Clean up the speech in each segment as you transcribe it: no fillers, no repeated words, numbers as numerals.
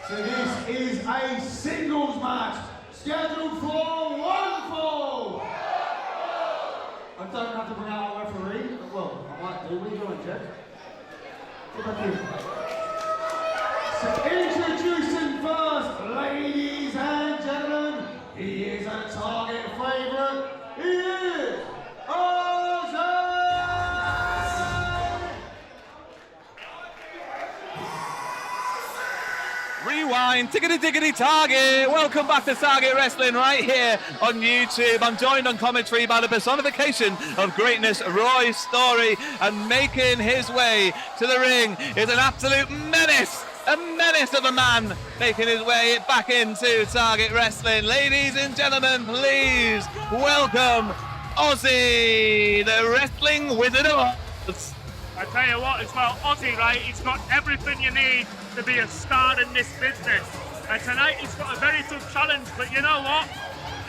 So this is a singles match scheduled for one fall. I don't have to bring out a referee. Well, I might do. What are you doing, Jeff? Get back in. So introducing first, ladies and gentlemen, he is a Target favourite. He is Ozzy! Rewind, tickety Target. Welcome back to Target Wrestling right here on YouTube. I'm joined on commentary by the personification of greatness, Roy Story, and making his way to the ring is an absolute menace. A menace of a man making his way back into Target Wrestling. Ladies and gentlemen, please welcome Ozzy, the wrestling wizard of Oz. I tell you what, as well, Ozzy, right, he's got everything you need to be a star in this business. And tonight he's got a very tough challenge, but you know what?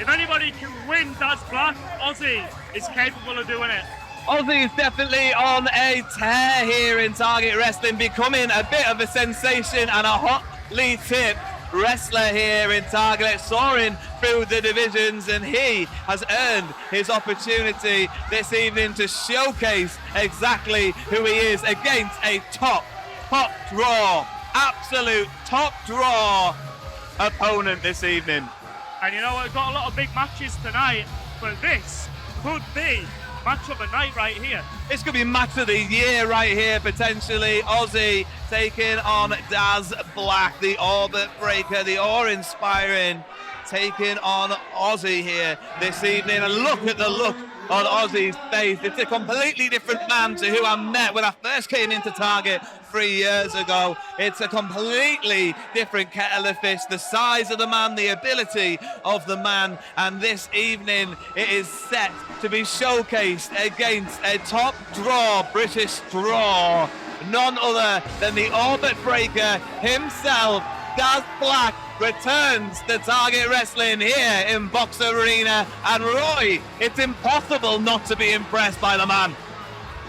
If anybody can win Daz Black, Ozzy is capable of doing it. Ozzy is definitely on a tear here in Target Wrestling, becoming a bit of a sensation and a hotly tipped wrestler here in Target, soaring through the divisions, and he has earned his opportunity this evening to showcase exactly who he is against a top draw, absolute top draw opponent this evening. And you know, we've got a lot of big matches tonight, but this could be match of the night right here. This could be match of the year right here, potentially. Ozzy taking on Daz Black, the Orbit Breaker, the awe-inspiring, taking on Ozzy here this evening. And look at the look on Ozzy's face. It's a completely different man to who I met when I first came into Target 3 years ago. It's a completely different kettle of fish. The size of the man, the ability of the man, and this evening it is set to be showcased against a top draw, British draw, none other than the Orbit Breaker himself. Daz Black returns to Target Wrestling here in Box Arena, and Roy, it's impossible not to be impressed by the man.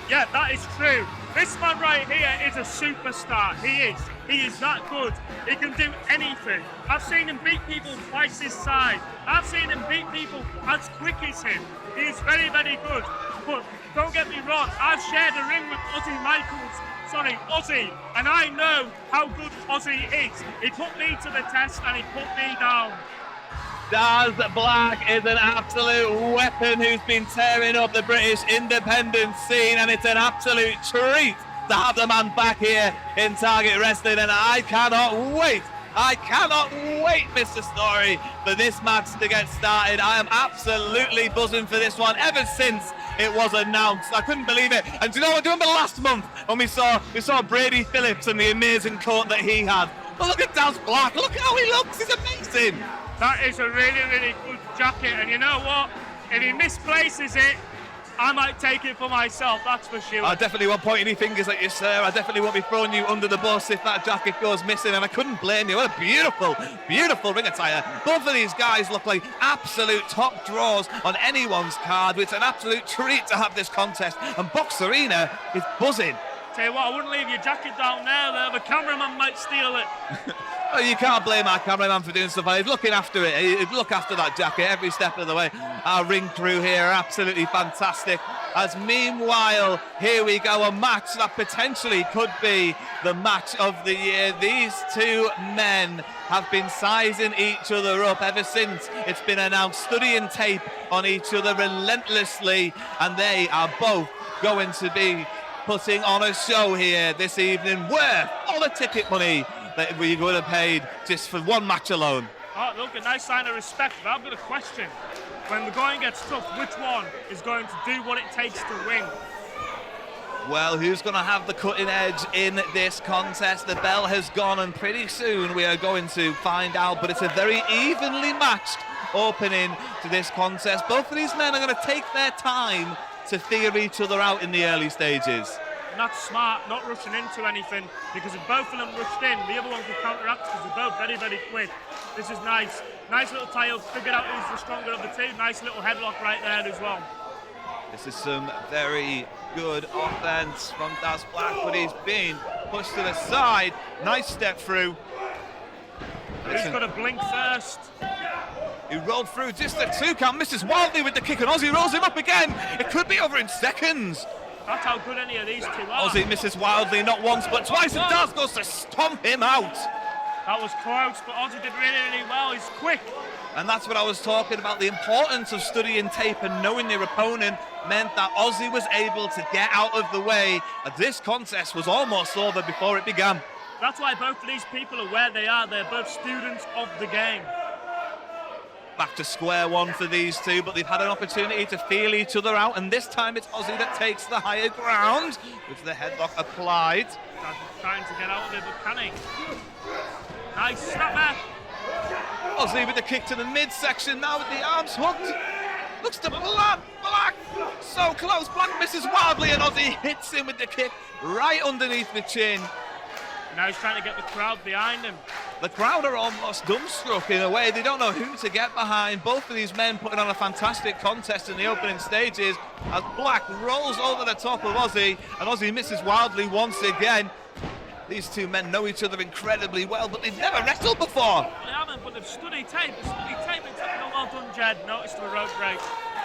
Yeah, that is true. This man right here is a superstar. He is that good. He can do anything. I've seen him beat people twice his size. I've seen him beat people as quick as him. He is very, very good. But don't get me wrong, I've shared a ring with Ozzy, and I know how good Ozzy is. He put me to the test and he put me down. Daz Black is an absolute weapon who's been tearing up the British independent scene, and it's an absolute treat to have the man back here in Target Wrestling, and I cannot wait, Mr. Story, for this match to get started. I am absolutely buzzing for this one ever since it was announced. I couldn't believe it. And do you know what? Do you remember last month when we saw Brady Phillips and the amazing coat that he had? Well, look at Daz Black. Look at how he looks. He's amazing. That is a really, really good jacket. And you know what? If he misplaces it, I might take it for myself, that's for sure. I definitely won't point any fingers at you, sir. I definitely won't be throwing you under the bus if that jacket goes missing, and I couldn't blame you. What a beautiful, beautiful ring attire. Both of these guys look like absolute top draws on anyone's card. It's an absolute treat to have this contest, and Box Arena is buzzing. Tell you what, I wouldn't leave your jacket down there. The cameraman might steal it. Oh, you can't blame our cameraman for doing stuff. He's looking after it. He'd look after that jacket every step of the way. Our ring crew here are absolutely fantastic. As meanwhile, here we go, a match that potentially could be the match of the year. These two men have been sizing each other up ever since it's been announced, studying tape on each other relentlessly, and they are both going to be putting on a show here this evening worth all the ticket money that we would have paid just for one match alone. Oh, look, a nice sign of respect, but I've got a question. When the going gets tough, which one is going to do what it takes to win? Well, who's going to have the cutting edge in this contest? The bell has gone, and pretty soon we are going to find out, but it's a very evenly matched opening to this contest. Both of these men are going to take their time to figure each other out in the early stages. And that's smart, not rushing into anything, because if both of them rushed in, the other one could counteract because they're both very, very quick. This is nice. Nice little tie-up, figured out who's the stronger of the two. Nice little headlock right there as well. This is some very good offense from Daz Black, but he's been pushed to the side. Nice step through. Who's got to blink first? He rolled through just a 2 count, misses wildly with the kick, and Ozzy rolls him up again. It could be over in seconds. That's how good any of these two are. Ozzy misses wildly, not once but twice, and Daz goes to stomp him out. That was close, but Ozzy did really, really well. He's quick. And that's what I was talking about. The importance of studying tape and knowing your opponent meant that Ozzy was able to get out of the way. And this contest was almost over before it began. That's why both of these people are where they are. They're both students of the game. Back to square one for these two, but they've had an opportunity to feel each other out, and this time it's Ozzy that takes the higher ground with the headlock applied. Trying to get out of it, but can he? Nice snapper. Ozzy with the kick to the midsection now with the arms hooked. Looks to Black. So close. Black misses wildly, and Ozzy hits him with the kick right underneath the chin. Now he's trying to get the crowd behind him. The crowd are almost dumbstruck in a way. They don't know who to get behind. Both of these men putting on a fantastic contest in the opening stages as Black rolls over the top of Ozzy, and Ozzy misses wildly once again. These two men know each other incredibly well, but they've never wrestled before. They haven't, but they've studied tape. It's well done, Jed. Notice the rope break.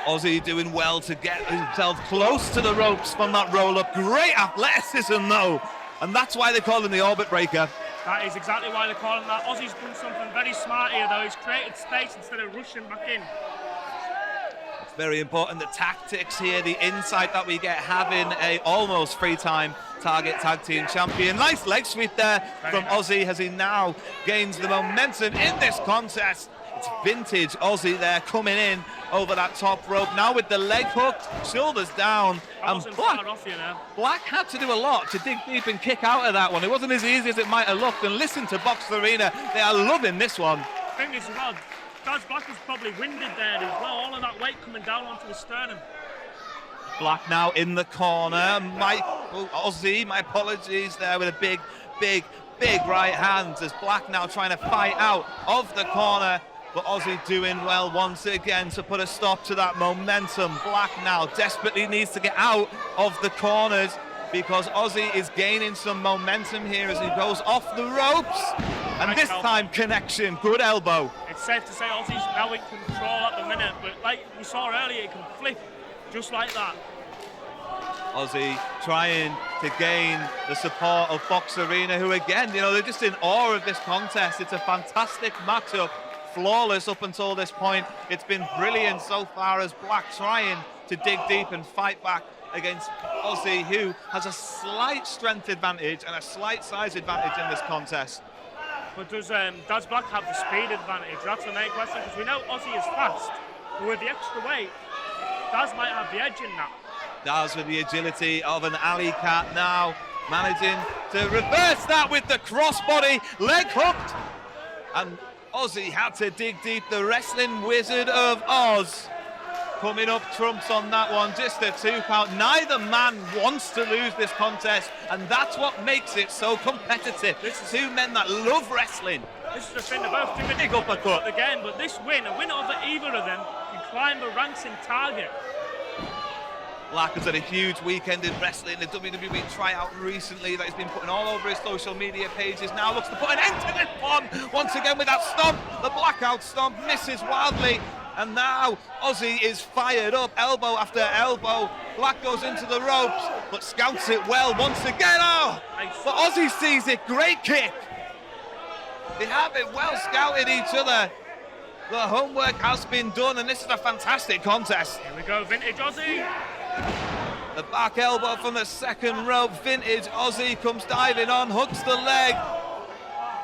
Ozzy doing well to get himself close to the ropes from that roll-up. Great athleticism, though. And that's why they call him the orbit breaker. That is exactly why they call him that. Ozzy's done something very smart here, though. He's created space instead of rushing back in. It's very important, the tactics here, the insight that we get having a almost three-time Target Tag Team Champion. Nice leg sweep there from Ozzy as he now gains the momentum in this contest. It's vintage Ozzy there coming in over that top rope. Now with the leg hooked, shoulders down. And Black had to do a lot to dig deep and kick out of that one. It wasn't as easy as it might have looked. And listen to Box Arena, they are loving this one. I think as well, Daz Black was probably winded there as well. All of that weight coming down onto his sternum. Black now in the corner. Ozzy, my apologies there with a big right hand as Black now trying to fight out of the corner. But Ozzy doing well once again to put a stop to that momentum. Black now desperately needs to get out of the corners because Ozzy is gaining some momentum here as he goes off the ropes. And this time connection, good elbow. It's safe to say Ozzy's now in control at the minute, but like we saw earlier, it can flip just like that. Ozzy trying to gain the support of Box Arena, who again, they're just in awe of this contest. It's a fantastic matchup. Flawless up until this point. It's been brilliant so far as Black trying to dig deep and fight back against Ozzy, who has a slight strength advantage and a slight size advantage in this contest. But does Daz Black have the speed advantage? That's the main question, because we know Ozzy is fast, but with the extra weight, Daz might have the edge in that. Daz with the agility of an alley cat now, managing to reverse that with the crossbody, leg hooked, and Ozzy had to dig deep. The wrestling Wizard of Oz coming up trumps on that one. Just a 2 count. Neither man wants to lose this contest, and that's what makes it so competitive. Two men that love wrestling. This is the thing, they're both doing big uppercut again, but this win, a win over either of them, can climb the ranks in Target. Black has had a huge weekend in wrestling, the WWE tryout recently that he's been putting all over his social media pages. Now looks to put an end to this one once again with that stomp. The blackout stomp misses wildly, and now Ozzy is fired up, elbow after elbow. Black goes into the ropes, but scouts it well once again. Oh, but Ozzy sees it, great kick. They have it well scouted each other. The homework has been done, and this is a fantastic contest. Here we go, vintage Ozzy. The back elbow from the second rope. Vintage Ozzy comes diving on, hooks the leg.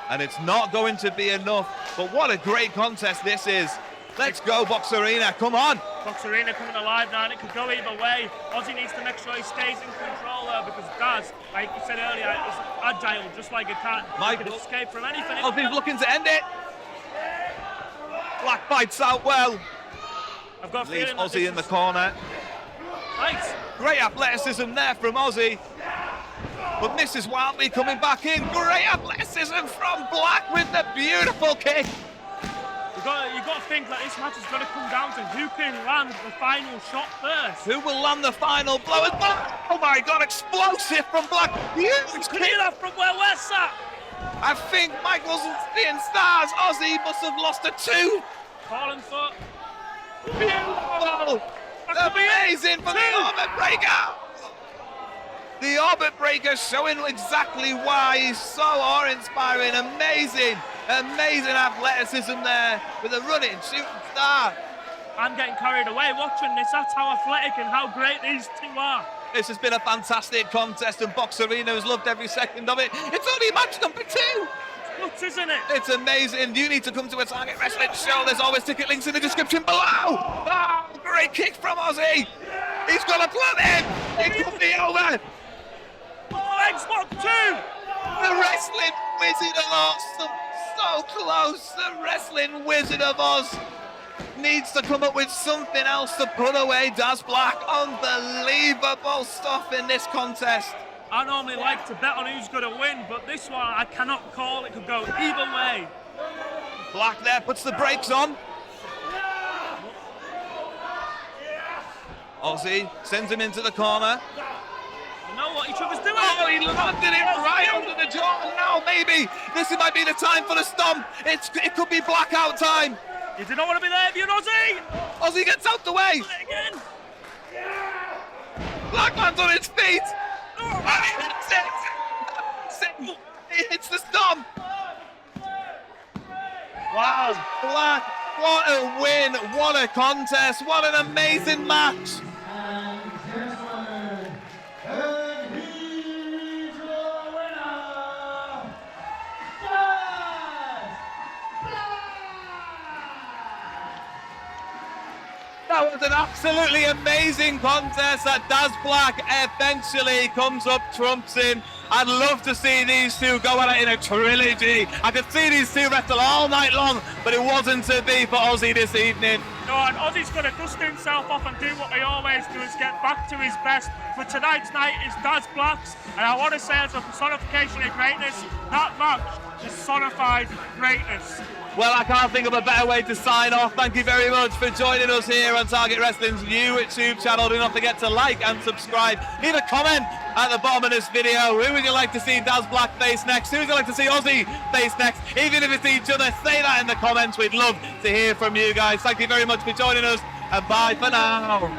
And it's not going to be enough. But what a great contest this is. Let's go, Box Arena. Come on. Box Arena coming alive now, and it could go either way. Ozzy needs to make sure he stays in control there because Daz, like you said earlier, is agile, just like a cat. He can escape from anything. Ozzy's looking to end it. Black bites out well. I've got leaves Ozzy in the corner. Nice. Great athleticism there from Ozzy. But Mrs. Wildly coming back in. Great athleticism from Black with the beautiful kick. You've got to think that this match is going to come down to who can land the final shot first. Who will land the final blow? Oh my God, explosive from Black. Huge kick. That from where we're sat. I think Michael's seeing stars. Ozzy must have lost a 2. Fallen foot. Beautiful. Amazing for the Orbit Breaker. The Orbit Breaker showing exactly why he's so awe-inspiring. Amazing athleticism there with a running shooting star. I'm getting carried away watching this. That's how athletic and how great these two are. This has been a fantastic contest, and Box Arena has loved every second of it. It's only match number 2. Nuts, isn't it? It's amazing. You need to come to a Target Wrestling show. There's always ticket links in the description below. Oh, great kick from Ozzy. He's got a plan in. It could be over. Oh, Xbox 2. The Wrestling Wizard of Oz. So close. The Wrestling Wizard of Oz needs to come up with something else to put away Daz Black. Unbelievable stuff in this contest. I normally like to bet on who's going to win, but this one I cannot call. It could go either way. Black there puts the brakes on. Ozzy sends him into the corner. You know what each other's doing? Oh, he landed it right under the jaw. And now maybe this might be the time for the stomp. It could be blackout time. You do not want to be there if you're Ozzy. Ozzy gets out the way. Again. Black lands on his feet. Oh. He hits the stomp. Wow, Black, what a win, what a contest, what an amazing match. And gentlemen, and he's your winner, Daz Black! That was an absolutely amazing contest that Daz Black eventually comes up, trumps him. I'd love to see these two go at it in a trilogy. I could see these two wrestle all night long, but it wasn't to be for Ozzy this evening. No, and Ozzy's going to dust himself off and do what he always does, get back to his best. But tonight's night is Daz Black's, and I want to say as a personification of greatness, that match personified greatness. Well, I can't think of a better way to sign off. Thank you very much for joining us here on Target Wrestling's YouTube channel. Do not forget to like and subscribe. Leave a comment at the bottom of this video. Who would you like to see Daz Black face next? Who would you like to see Ozzy face next? Even if it's each other, say that in the comments. We'd love to hear from you guys. Thank you very much for joining us, and bye for now.